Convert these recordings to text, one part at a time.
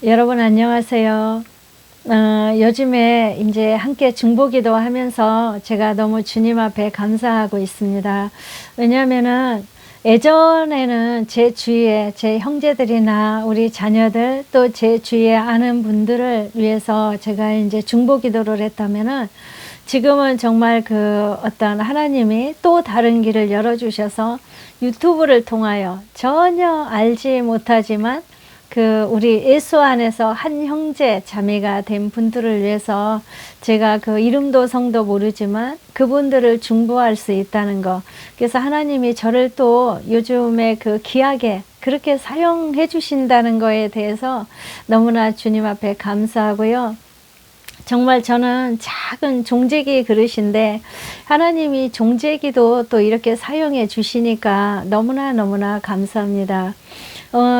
여러분 안녕하세요. 요즘에 이제 함께 중보기도 하면서 제가 너무 주님 앞에 감사하고 있습니다. 왜냐하면은 예전에는 제 주위에 제 형제들이나 우리 자녀들 또 제 주위에 아는 분들을 위해서 제가 이제 중보기도를 했다면은 지금은 정말 그 어떤 하나님이 또 다른 길을 열어주셔서 유튜브를 통하여 전혀 알지 못하지만 그 우리 예수 안에서 한 형제 자매가 된 분들을 위해서 제가 그 이름도 성도 모르지만 그분들을 중보할 수 있다는 거. 그래서 하나님이 저를 또 요즘에 그 귀하게 그렇게 사용해 주신다는 거에 대해서 너무나 주님 앞에 감사하고요. 정말 저는 작은 종제기 그릇인데 하나님이 종제기도 또 이렇게 사용해 주시니까 너무나 감사합니다.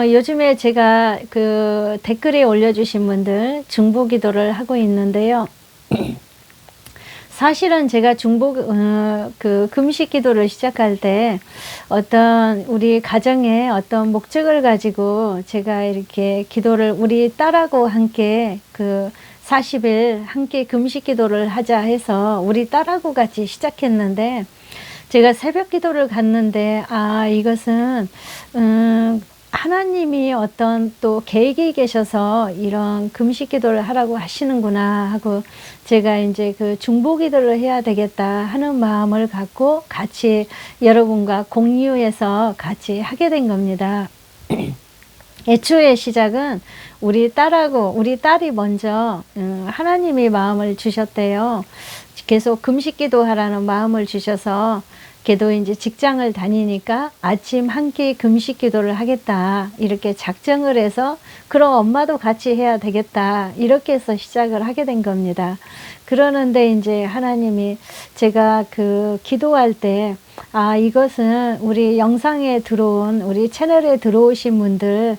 요즘에 제가 그 댓글에 올려주신 분들 중보기도를 하고 있는데요. 사실은 제가 그 금식 기도를 시작할 때 어떤 우리 가정의 어떤 목적을 가지고 제가 이렇게 기도를 우리 딸하고 함께 그 40일 함께 금식 기도를 하자 해서 우리 딸하고 같이 시작했는데 제가 새벽 기도를 갔는데 이것은 하나님이 어떤 또 계획이 계셔서 이런 금식 기도를 하라고 하시는구나 하고 제가 이제 그 중보 기도를 해야 되겠다 하는 마음을 갖고 같이 여러분과 공유해서 같이 하게 된 겁니다. 애초에 시작은 우리 딸이 먼저 하나님이 마음을 주셨대요. 계속 금식 기도하라는 마음을 주셔서 걔도 이제 직장을 다니니까 아침 한 끼 금식 기도를 하겠다 이렇게 작정을 해서 그럼 엄마도 같이 해야 되겠다 이렇게 해서 시작을 하게 된 겁니다. 그러는데 이제 하나님이 제가 그 기도할 때 이것은 우리 영상에 들어온 우리 채널에 들어오신 분들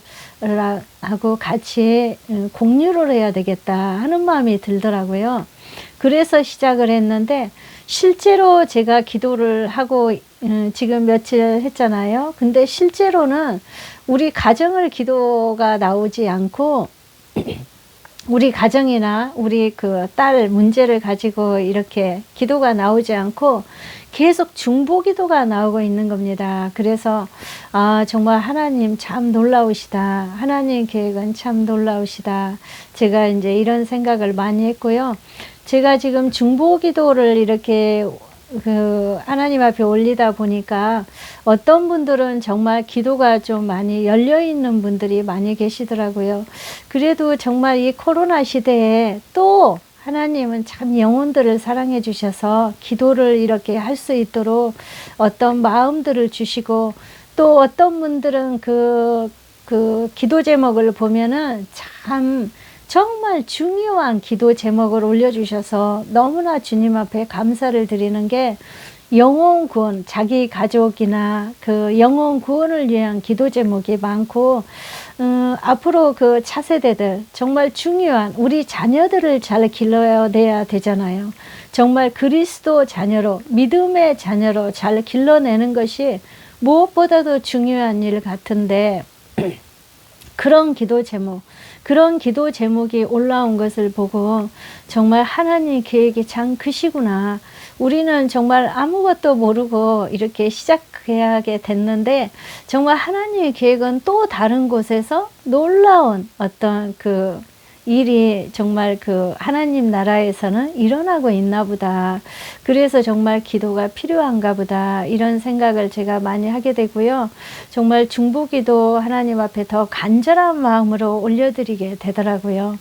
하고 같이 공유를 해야 되겠다 하는 마음이 들더라고요. 그래서 시작을 했는데 실제로 제가 기도를 하고 지금 며칠 했잖아요. 근데 실제로는 우리 가정을 기도가 나오지 않고 우리 가정이나 우리 그 딸 문제를 가지고 이렇게 기도가 나오지 않고 계속 중보 기도가 나오고 있는 겁니다. 그래서 정말 하나님 참 놀라우시다. 하나님 계획은 참 놀라우시다. 제가 이제 이런 생각을 많이 했고요. 제가 지금 중보 기도를 이렇게 그 하나님 앞에 올리다 보니까 어떤 분들은 정말 기도가 좀 많이 열려 있는 분들이 많이 계시더라고요. 그래도 정말 이 코로나 시대에 또 하나님은 참 영혼들을 사랑해 주셔서 기도를 이렇게 할 수 있도록 어떤 마음들을 주시고 또 어떤 분들은 그 기도 제목을 보면은 참 정말 중요한 기도 제목을 올려주셔서 너무나 주님 앞에 감사를 드리는 게 영혼 구원, 자기 가족이나 그 영혼 구원을 위한 기도 제목이 많고 앞으로 그 차세대들 정말 중요한 우리 자녀들을 잘 길러내야 되잖아요. 정말 그리스도 자녀로 믿음의 자녀로 잘 길러내는 것이 무엇보다도 중요한 일 같은데 그런 기도 제목이 올라온 것을 보고 정말 하나님 계획이 참 크시구나. 우리는 정말 아무것도 모르고 이렇게 시작하게 됐는데 정말 하나님의 계획은 또 다른 곳에서 놀라운 어떤 그 일이 정말 그 하나님 나라에서는 일어나고 있나 보다. 그래서 정말 기도가 필요한가 보다. 이런 생각을 제가 많이 하게 되고요. 정말 중보기도 하나님 앞에 더 간절한 마음으로 올려드리게 되더라고요.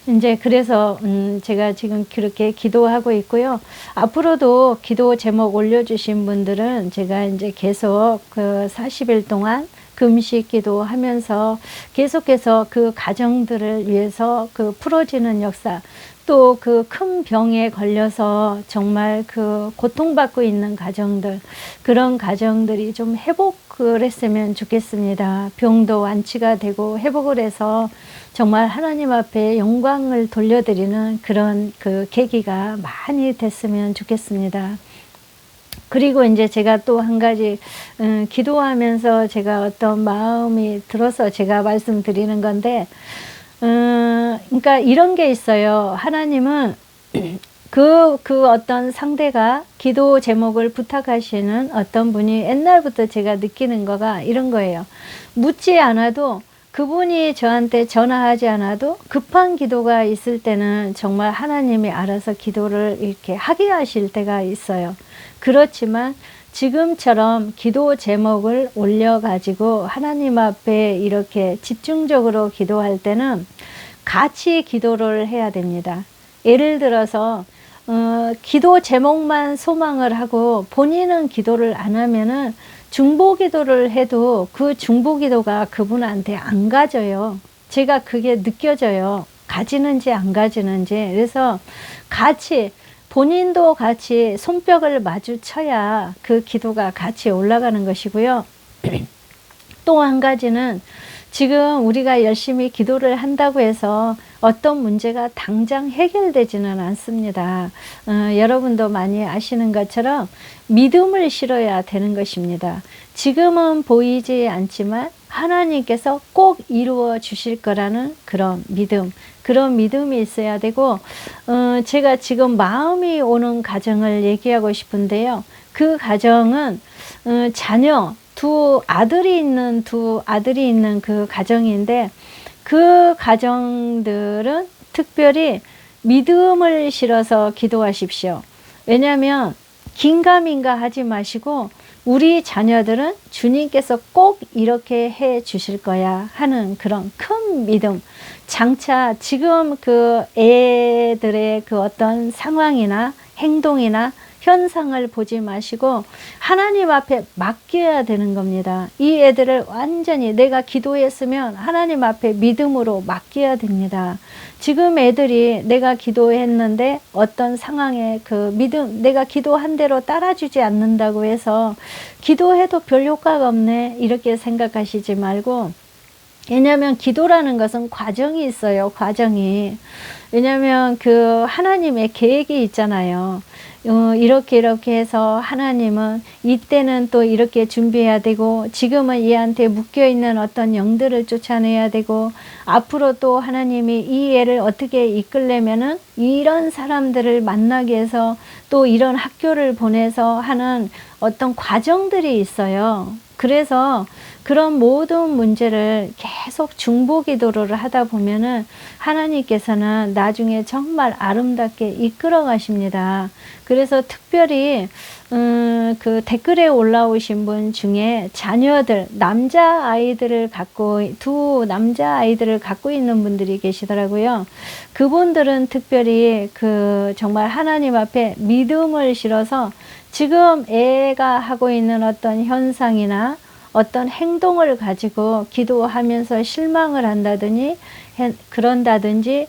이제 그래서 제가 지금 그렇게 기도하고 있고요. 앞으로도 기도 제목 올려주신 분들은 제가 이제 계속 그 40일 동안 금식 기도하면서 계속해서 그 가정들을 위해서 그 풀어지는 역사 또 그 큰 병에 걸려서 정말 그 고통받고 있는 가정들 그런 가정들이 좀 회복을 했으면 좋겠습니다. 병도 완치가 되고 회복을 해서 정말 하나님 앞에 영광을 돌려드리는 그런 그 계기가 많이 됐으면 좋겠습니다. 그리고 이제 제가 또 한 가지 기도하면서 제가 어떤 마음이 들어서 제가 말씀드리는 건데 그러니까 이런 게 있어요. 하나님은 그 어떤 상대가 기도 제목을 부탁하시는 어떤 분이 옛날부터 제가 느끼는 거가 이런 거예요. 묻지 않아도 그분이 저한테 전화하지 않아도 급한 기도가 있을 때는 정말 하나님이 알아서 기도를 이렇게 하게 하실 때가 있어요. 그렇지만 지금처럼 기도 제목을 올려가지고 하나님 앞에 이렇게 집중적으로 기도할 때는 같이 기도를 해야 됩니다. 예를 들어서 기도 제목만 소망을 하고 본인은 기도를 안 하면은 중보기도를 해도 그 중보기도가 그분한테 안 가져요. 제가 그게 느껴져요. 가지는지 안 가지는지. 그래서 같이 본인도 같이 손뼉을 마주쳐야 그 기도가 같이 올라가는 것이고요. 또 한 가지는 지금 우리가 열심히 기도를 한다고 해서 어떤 문제가 당장 해결되지는 않습니다. 여러분도 많이 아시는 것처럼 믿음을 실어야 되는 것입니다. 지금은 보이지 않지만 하나님께서 꼭 이루어 주실 거라는 그런 믿음이 있어야 되고, 제가 지금 마음이 오는 가정을 얘기하고 싶은데요. 그 가정은 자녀 두 아들이 있는 그 가정인데, 그 가정들은 특별히 믿음을 실어서 기도하십시오. 왜냐하면 긴가민가 하지 마시고 우리 자녀들은 주님께서 꼭 이렇게 해 주실 거야 하는 그런 큰 믿음. 장차 지금 그 애들의 그 어떤 상황이나 행동이나 현상을 보지 마시고 하나님 앞에 맡겨야 되는 겁니다. 이 애들을 완전히 내가 기도했으면 하나님 앞에 믿음으로 맡겨야 됩니다. 지금 애들이 내가 기도했는데 어떤 상황에 그 믿음, 내가 기도한 대로 따라주지 않는다고 해서 기도해도 별 효과가 없네 이렇게 생각하시지 말고, 왜냐하면 기도라는 것은 과정이 있어요. 과정이. 왜냐하면 그 하나님의 계획이 있잖아요. 이렇게 해서 하나님은 이때는 또 이렇게 준비해야 되고, 지금은 얘한테 묶여있는 어떤 영들을 쫓아내야 되고, 앞으로 또 하나님이 이 애를 어떻게 이끌려면은 이런 사람들을 만나게 해서 또 이런 학교를 보내서 하는 어떤 과정들이 있어요. 그래서 그런 모든 문제를 계속 중보기도를 하다 보면은 하나님께서는 나중에 정말 아름답게 이끌어 가십니다. 그래서 특별히 그 댓글에 올라오신 분 중에 자녀들, 두 남자 아이들을 갖고 있는 분들이 계시더라고요. 그분들은 특별히 그 정말 하나님 앞에 믿음을 실어서 지금 애가 하고 있는 어떤 현상이나 어떤 행동을 가지고 기도하면서 실망을 그런다든지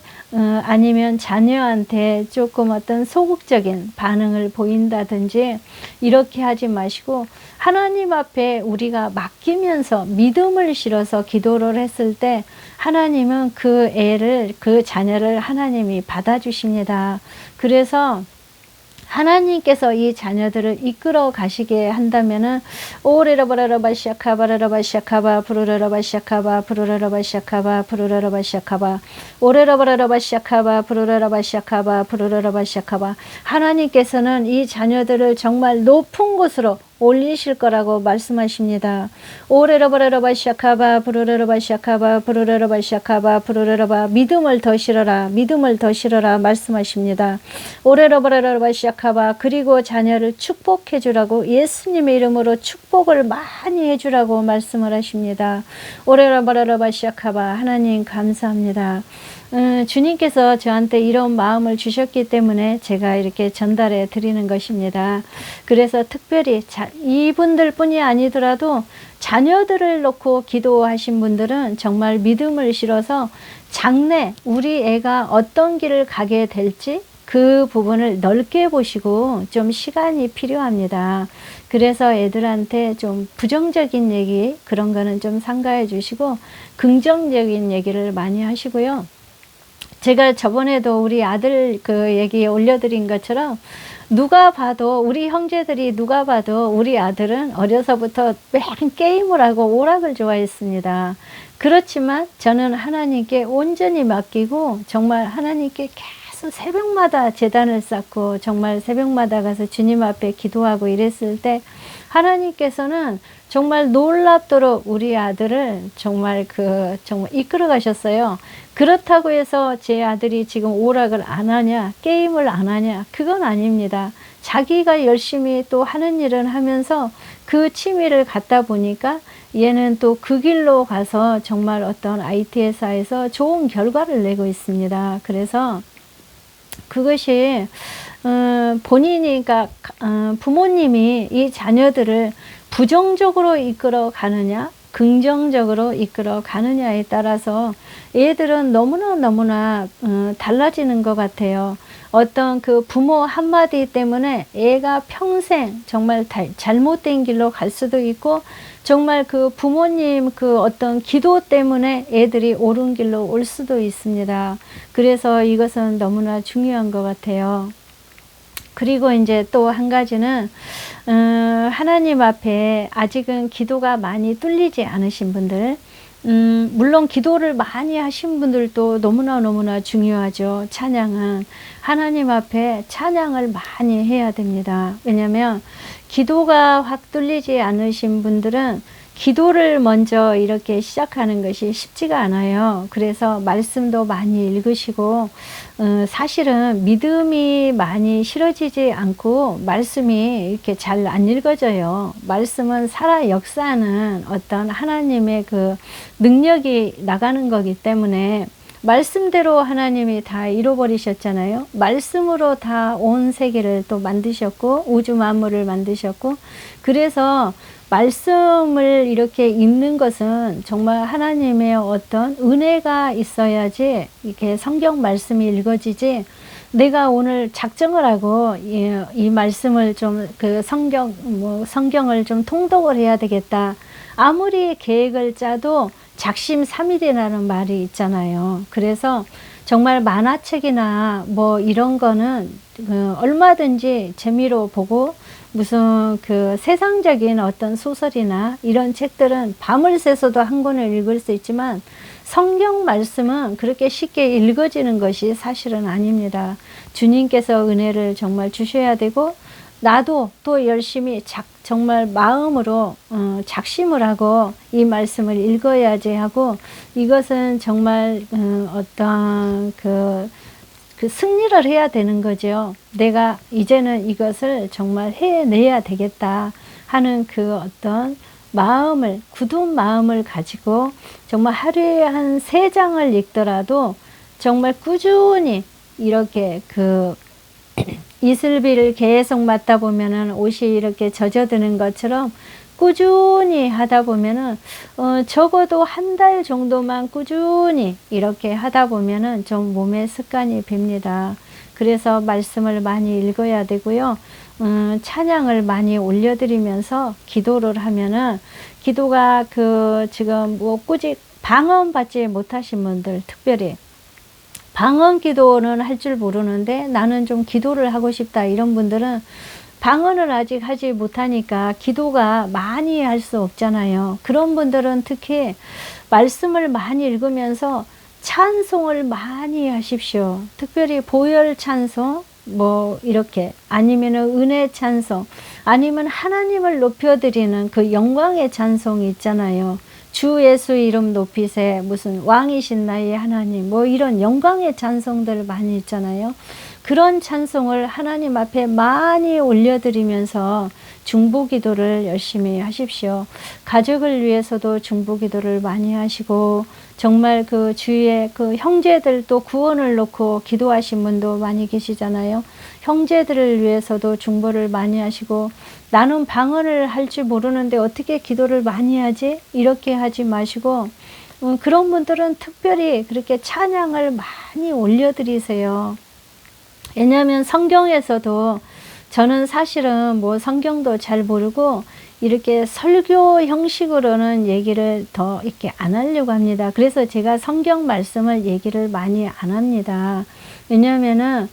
아니면 자녀한테 조금 어떤 소극적인 반응을 보인다든지 이렇게 하지 마시고 하나님 앞에 우리가 맡기면서 믿음을 실어서 기도를 했을 때 하나님은 그 자녀를 하나님이 받아주십니다. 그래서 하나님께서 이 자녀들을 이끌어 가시게 한다면은 오레라바라라바 시아카바라라바 시아카바 부르라라바 시아카바 부르라라바 시아카바 부르라라바 시아카바 오레라바라라바 시아카바 부르라라바 시아카바 부르라라바 시아카바, 하나님께서는 이 자녀들을 정말 높은 곳으로 올리실 거라고 말씀하십니다. 오레라바라라바 시아카바 부르라라바 시아카바 부르라라바 시아카바 부르라라바, 믿음을 더 실어라 말씀하십니다. 오레라바라라바 시아카바, 그리고 자녀를 축복해 주라고, 예수님의 이름으로 축복을 많이 해 주라고 말씀을 하십니다. 오레라바라라바 시아카바, 하나님 감사합니다. 주님께서 저한테 이런 마음을 주셨기 때문에 제가 이렇게 전달해 드리는 것입니다. 그래서 특별히 이분들 뿐이 아니더라도 자녀들을 놓고 기도하신 분들은 정말 믿음을 실어서 장래 우리 애가 어떤 길을 가게 될지 그 부분을 넓게 보시고 좀 시간이 필요합니다. 그래서 애들한테 좀 부정적인 얘기 그런 거는 좀 삼가해 주시고 긍정적인 얘기를 많이 하시고요. 제가 저번에도 우리 아들 그 얘기 올려드린 것처럼 우리 형제들이 누가 봐도 우리 아들은 어려서부터 매일 게임을 하고 오락을 좋아했습니다. 그렇지만 저는 하나님께 온전히 맡기고 정말 하나님께 계속 새벽마다 제단을 쌓고 정말 새벽마다 가서 주님 앞에 기도하고 이랬을 때 하나님께서는 정말 놀랍도록 우리 아들을 정말 정말 이끌어 가셨어요. 그렇다고 해서 제 아들이 지금 오락을 안 하냐, 게임을 안 하냐, 그건 아닙니다. 자기가 열심히 또 하는 일은 하면서 그 취미를 갖다 보니까 얘는 또 그 길로 가서 정말 어떤 IT 회사에서 좋은 결과를 내고 있습니다. 그래서 그것이 본인이, 그러니까 부모님이 이 자녀들을 부정적으로 이끌어 가느냐 긍정적으로 이끌어 가느냐에 따라서 애들은 너무나 달라지는 것 같아요. 어떤 그 부모 한마디 때문에 애가 평생 정말 잘못된 길로 갈 수도 있고, 정말 그 부모님 그 어떤 기도 때문에 애들이 옳은 길로 올 수도 있습니다. 그래서 이것은 너무나 중요한 것 같아요. 그리고 이제 또 한 가지는 하나님 앞에 아직은 기도가 많이 뚫리지 않으신 분들, 물론 기도를 많이 하신 분들도 너무나 중요하죠. 찬양은 하나님 앞에 찬양을 많이 해야 됩니다. 왜냐하면 기도가 확 뚫리지 않으신 분들은 기도를 먼저 이렇게 시작하는 것이 쉽지가 않아요. 그래서 말씀도 많이 읽으시고, 사실은 믿음이 많이 실어지지 않고 말씀이 이렇게 잘 안 읽어져요. 말씀은 살아 역사하는 어떤 하나님의 그 능력이 나가는 거기 때문에 말씀대로 하나님이 다 이뤄버리셨잖아요. 말씀으로 다 온 세계를 또 만드셨고 우주 만물을 만드셨고, 그래서 말씀을 이렇게 읽는 것은 정말 하나님의 어떤 은혜가 있어야지 이렇게 성경 말씀이 읽어지지, 내가 오늘 작정을 하고 이 말씀을 좀 성경을 좀 통독을 해야 되겠다. 아무리 계획을 짜도 작심삼일이라는 말이 있잖아요. 그래서 정말 만화책이나 뭐 이런 거는 얼마든지 재미로 보고, 무슨 그 세상적인 어떤 소설이나 이런 책들은 밤을 새서도 한 권을 읽을 수 있지만 성경 말씀은 그렇게 쉽게 읽어지는 것이 사실은 아닙니다. 주님께서 은혜를 정말 주셔야 되고, 나도 또 열심히 정말 마음으로 작심을 하고 이 말씀을 읽어야지 하고, 이것은 정말 어떤 그 승리를 해야 되는 거죠. 내가 이제는 이것을 정말 해내야 되겠다 하는 그 어떤 마음을, 굳은 마음을 가지고 정말 하루에 한 3장을 읽더라도 정말 꾸준히 이렇게 이슬비를 계속 맞다 보면은 옷이 이렇게 젖어드는 것처럼 꾸준히 하다 보면은 적어도 한 달 정도만 꾸준히 이렇게 하다 보면은 좀 몸의 습관이 멉니다. 그래서 말씀을 많이 읽어야 되고요. 찬양을 많이 올려드리면서 기도를 하면은, 기도가 지금 뭐 꾸직 방언받지 못하신 분들, 특별히 방언 기도는 할 줄 모르는데 나는 좀 기도를 하고 싶다, 이런 분들은 방언을 아직 하지 못하니까 기도가 많이 할 수 없잖아요. 그런 분들은 특히 말씀을 많이 읽으면서 찬송을 많이 하십시오. 특별히 보혈 찬송, 뭐 이렇게, 아니면은 은혜 찬송, 아니면 하나님을 높여드리는 그 영광의 찬송이 있잖아요. 주 예수 이름 높이세, 무슨 왕이신 나의 하나님, 뭐 이런 영광의 찬송들 많이 있잖아요. 그런 찬송을 하나님 앞에 많이 올려드리면서 중보기도를 열심히 하십시오. 가족을 위해서도 중보기도를 많이 하시고, 정말 그 주위에 그 형제들도 구원을 놓고 기도하신 분도 많이 계시잖아요. 형제들을 위해서도 중보를 많이 하시고, 나는 방언을 할 줄 모르는데 어떻게 기도를 많이 하지? 이렇게 하지 마시고, 그런 분들은 특별히 그렇게 찬양을 많이 올려드리세요. 왜냐하면 성경에서도, 저는 사실은 뭐 성경도 잘 모르고 이렇게 설교 형식으로는 얘기를 더 이렇게 안 하려고 합니다. 그래서 제가 성경 말씀을 얘기를 많이 안 합니다. 왜냐하면은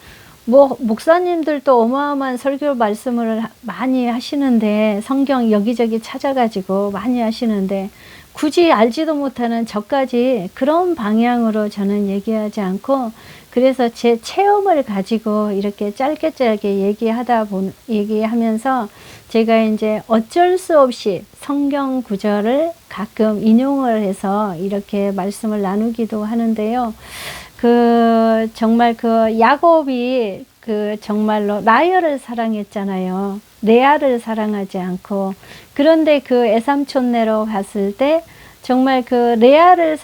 뭐 목사님들도 어마어마한 설교 말씀을 많이 하시는데, 성경 여기저기 찾아가지고 많이 하시는데, 굳이 알지도 못하는 저까지 그런 방향으로 저는 얘기하지 않고, 그래서 제 체험을 가지고 이렇게 짧게 얘기하면서 제가 이제 어쩔 수 없이 성경 구절을 가끔 인용을 해서 이렇게 말씀을 나누기도 하는데요. 정말 야곱이 정말로 라헬을 사랑했잖아요. 레아를 사랑하지 않고. 그런데 에삼촌네로 갔을 때 정말 레아를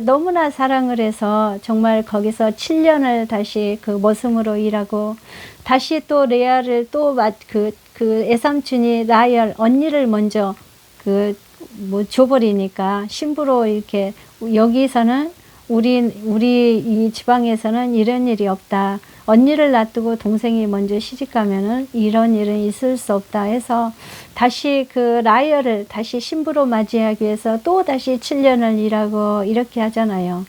너무나 사랑을 해서 정말 거기서 7년을 다시 머슴으로 일하고, 다시 또 레아를 에삼촌이 라헬 언니를 먼저 줘버리니까, 신부로 이렇게, 여기서는 우리 이 지방에서는 이런 일이 없다. 언니를 놔두고 동생이 먼저 시집가면은 이런 일은 있을 수 없다 해서 다시 라헬을 다시 신부로 맞이하기 위해서 또 다시 7년을 일하고 이렇게 하잖아요.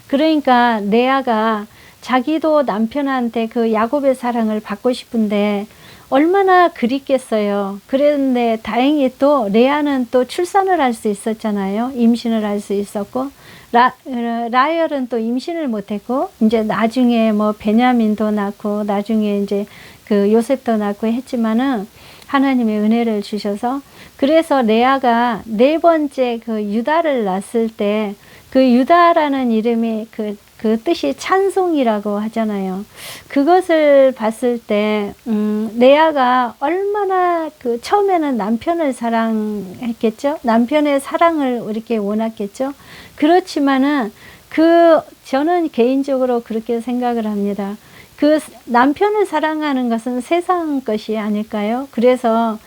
그러니까 레아가 자기도 남편한테 야곱의 사랑을 받고 싶은데 얼마나 그립겠어요. 그랬는데 다행히 또 레아는 또 출산을 할 수 있었잖아요. 임신을 할 수 있었고, 라헬은 또 임신을 못했고, 이제 나중에 베냐민도 낳고, 나중에 이제 요셉도 낳고 했지만은 하나님의 은혜를 주셔서, 그래서 레아가 네 번째 유다를 낳았을 때, 유다라는 이름이 뜻이 찬송이라고 하잖아요. 그것을 봤을 때, 레아가 얼마나 처음에는 남편을 사랑했겠죠? 남편의 사랑을 이렇게 원했겠죠? 그렇지만은 저는 개인적으로 그렇게 생각을 합니다. 남편을 사랑하는 것은 세상 것이 아닐까요? 그래서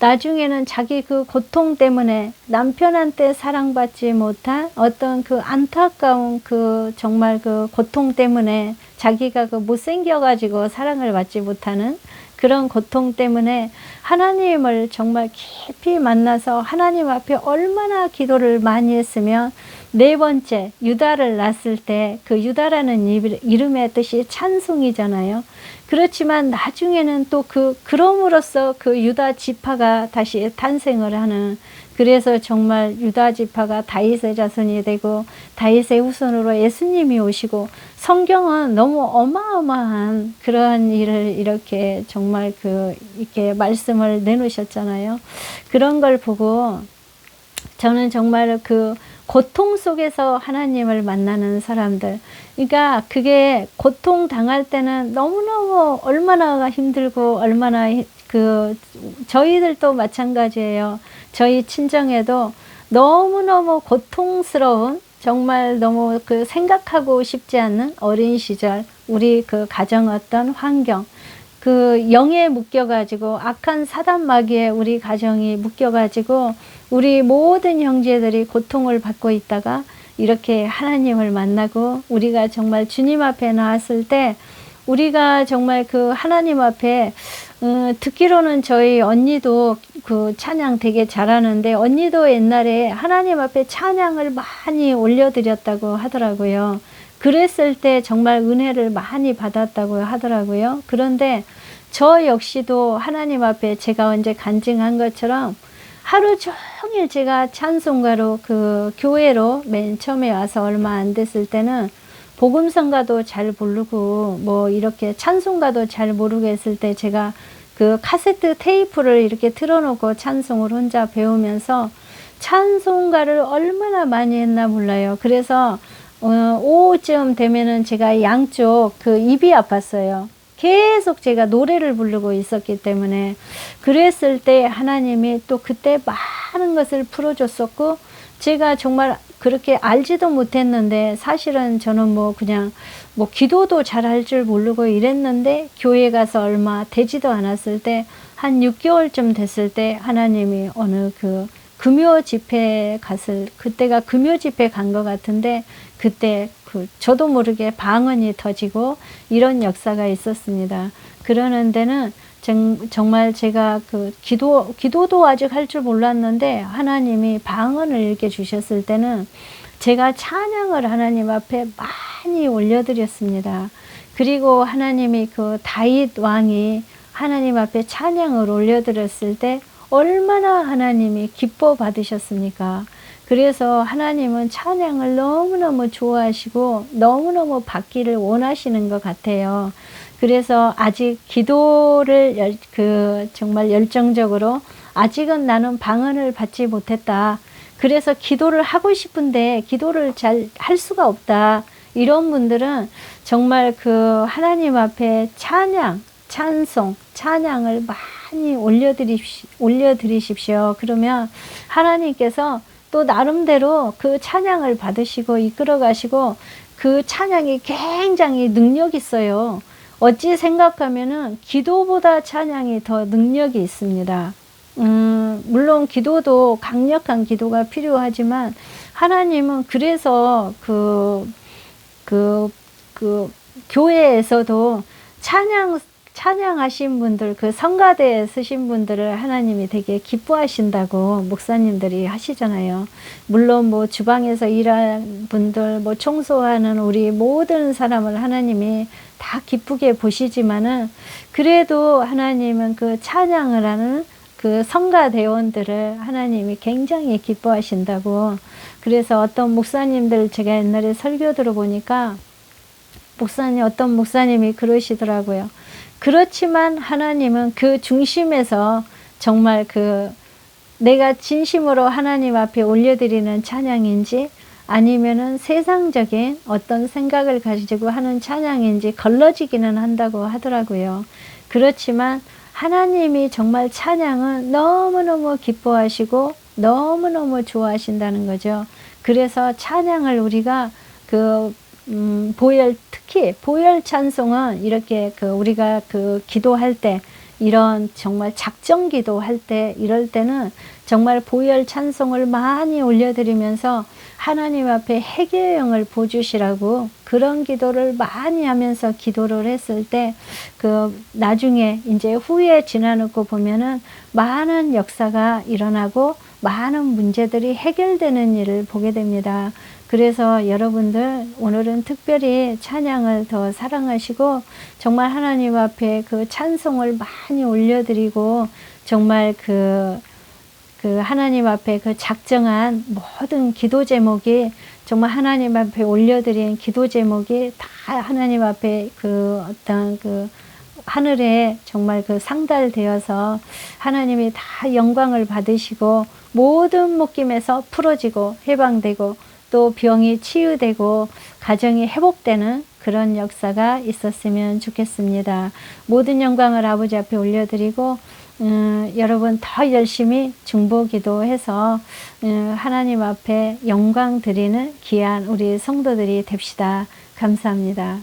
나중에는 자기 고통 때문에 남편한테 사랑받지 못한 어떤 안타까운 정말 고통 때문에 자기가 못생겨가지고 사랑을 받지 못하는 그런 고통 때문에 하나님을 정말 깊이 만나서 하나님 앞에 얼마나 기도를 많이 했으면 네 번째 유다를 낳았을 때 유다라는 이름의 뜻이 찬송이잖아요. 그렇지만 나중에는 또 그럼으로써 유다 지파가 다시 탄생을 하는, 그래서 정말 유다 지파가 다윗의 자손이 되고 다윗의 후손으로 예수님이 오시고, 성경은 너무 어마어마한 그런 일을 이렇게 정말 이렇게 말씀을 내놓으셨잖아요. 그런 걸 보고 저는 정말 고통 속에서 하나님을 만나는 사람들, 그러니까 그게 고통 당할 때는 너무너무 얼마나 힘들고 얼마나 저희들도 마찬가지예요. 저희 친정에도 너무너무 고통스러운, 정말 너무 생각하고 싶지 않는 어린 시절, 우리 가정 어떤 환경, 영에 묶여가지고 악한 사단 마귀에 우리 가정이 묶여가지고 우리 모든 형제들이 고통을 받고 있다가 이렇게 하나님을 만나고 우리가 정말 주님 앞에 나왔을 때, 우리가 정말 하나님 앞에 듣기로는 저희 언니도 찬양 되게 잘하는데, 언니도 옛날에 하나님 앞에 찬양을 많이 올려드렸다고 하더라고요. 그랬을 때 정말 은혜를 많이 받았다고 하더라고요. 그런데 저 역시도 하나님 앞에 제가 언제 간증한 것처럼 하루 종일 제가 찬송가로 교회로 맨 처음에 와서 얼마 안 됐을 때는 복음성가도 잘 모르고 이렇게 찬송가도 잘 모르겠을 때 제가 카세트 테이프를 이렇게 틀어놓고 찬송을 혼자 배우면서 찬송가를 얼마나 많이 했나 몰라요. 그래서 오후쯤 되면은 제가 양쪽 입이 아팠어요. 계속 제가 노래를 부르고 있었기 때문에. 그랬을 때 하나님이 또 그때 많은 것을 풀어줬었고, 제가 정말 그렇게 알지도 못했는데, 사실은 저는 그냥 기도도 잘 할 줄 모르고 이랬는데, 교회 가서 얼마 되지도 않았을 때 한 6개월쯤 됐을 때 하나님이 어느 금요 집회 그때가 금요 집회 간 것 같은데, 그때 저도 모르게 방언이 터지고 이런 역사가 있었습니다. 그러는 데는 정말 제가 기도도 아직 할 줄 몰랐는데 하나님이 방언을 이렇게 주셨을 때는 제가 찬양을 하나님 앞에 많이 올려드렸습니다. 그리고 하나님이 다윗 왕이 하나님 앞에 찬양을 올려드렸을 때 얼마나 하나님이 기뻐 받으셨습니까? 그래서 하나님은 찬양을 너무너무 좋아하시고 너무너무 받기를 원하시는 것 같아요. 그래서 아직 기도를 정말 열정적으로 아직은 나는 방언을 받지 못했다. 그래서 기도를 하고 싶은데 기도를 잘 할 수가 없다. 이런 분들은 정말 그 하나님 앞에 찬양, 찬송, 찬양을 많이 올려드리십시오. 그러면 하나님께서 또 나름대로 그 찬양을 받으시고 이끌어 가시고 그 찬양이 굉장히 능력 있어요. 어찌 생각하면은 기도보다 찬양이 더 능력이 있습니다. 물론 기도도 강력한 기도가 필요하지만 하나님은 그래서 그 교회에서도 찬양하신 분들, 그 성가대에 쓰신 분들을 하나님이 되게 기뻐하신다고 목사님들이 하시잖아요. 물론 뭐 주방에서 일하는 분들, 뭐 청소하는 우리 모든 사람을 하나님이 다 기쁘게 보시지만은 그래도 하나님은 그 찬양을 하는 그 성가대원들을 하나님이 굉장히 기뻐하신다고. 그래서 어떤 목사님들 제가 옛날에 설교 들어보니까 어떤 목사님이 그러시더라고요. 그렇지만 하나님은 그 중심에서 정말 내가 진심으로 하나님 앞에 올려드리는 찬양인지 아니면은 세상적인 어떤 생각을 가지고 하는 찬양인지 걸러지기는 한다고 하더라고요. 그렇지만 하나님이 정말 찬양은 너무너무 기뻐하시고 너무너무 좋아하신다는 거죠. 그래서 찬양을 우리가 특히 보혈 찬송은 이렇게 우리가 기도할 때, 이런 정말 작정 기도할 때, 이럴 때는 정말 보혈 찬송을 많이 올려드리면서 하나님 앞에 해결형을 보여주시라고 그런 기도를 많이 하면서 기도를 했을 때 나중에 이제 후에 지나놓고 보면은 많은 역사가 일어나고 많은 문제들이 해결되는 일을 보게 됩니다. 그래서 여러분들 오늘은 특별히 찬양을 더 사랑하시고 정말 하나님 앞에 그 찬송을 많이 올려드리고 정말 하나님 앞에 그 작정한 모든 기도 제목이 정말 하나님 앞에 올려드린 기도 제목이 다 하나님 앞에 하늘에 정말 상달되어서 하나님이 다 영광을 받으시고 모든 묶임에서 풀어지고 해방되고 또 병이 치유되고 가정이 회복되는 그런 역사가 있었으면 좋겠습니다. 모든 영광을 아버지 앞에 올려드리고 여러분 더 열심히 중보기도해서 하나님 앞에 영광 드리는 귀한 우리 성도들이 됩시다. 감사합니다.